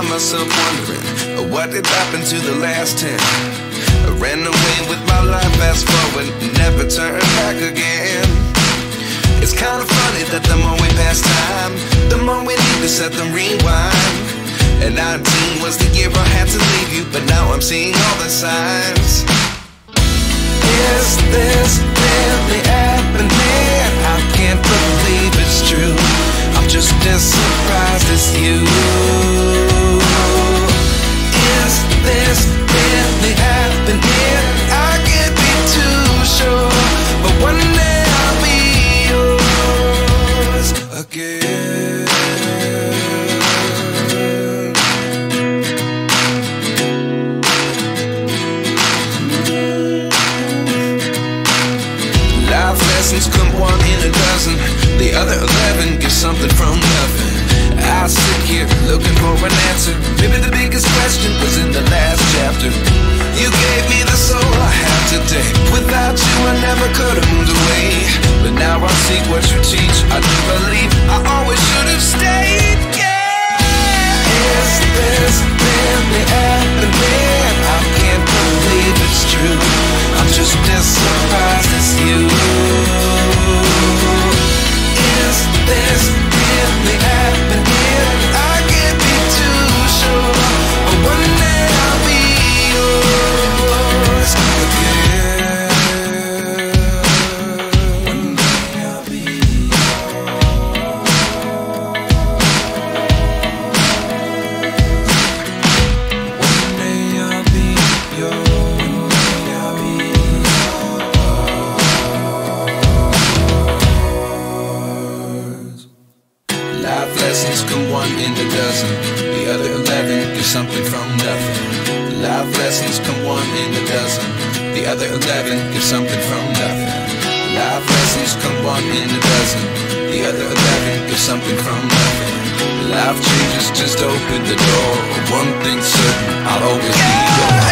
find myself wondering, what did happen to the last 10? I ran away with my life, fast forward, never turn back again. It's kind of funny that the more we pass time, the more we need to set the rewind. And 19 was the year I had to leave you, but now I'm seeing all the signs. Is this really happening? I can't believe it's true. I'm just as surprised as you. Is this really happening? I can't be too sure, but one day I'll be yours again. Life lessons come one in a dozen, the other 11 get something from nothing. I sit here looking for an answer. Maybe the biggest question was in the last chapter. You gave me the soul I have today. Without you I never could have moved away, but now I see what you teach. I do believe I always should have stayed. Yeah. Is this really happening? I can't believe it's true. I'm just as surprised as you. Is this really happening? I can't be too sure, but one day I'll be yours again. One day I'll be yours. One day I'll be yours. One day I'll be yours. Life lessons come one in a dozen, the other 11 get something from nothing. Life lessons come one in a dozen, the other 11 get something from nothing. Life lessons come one in a dozen, the other 11 get something from nothing. Life changes just open the door. One thing's certain, I'll always be yours.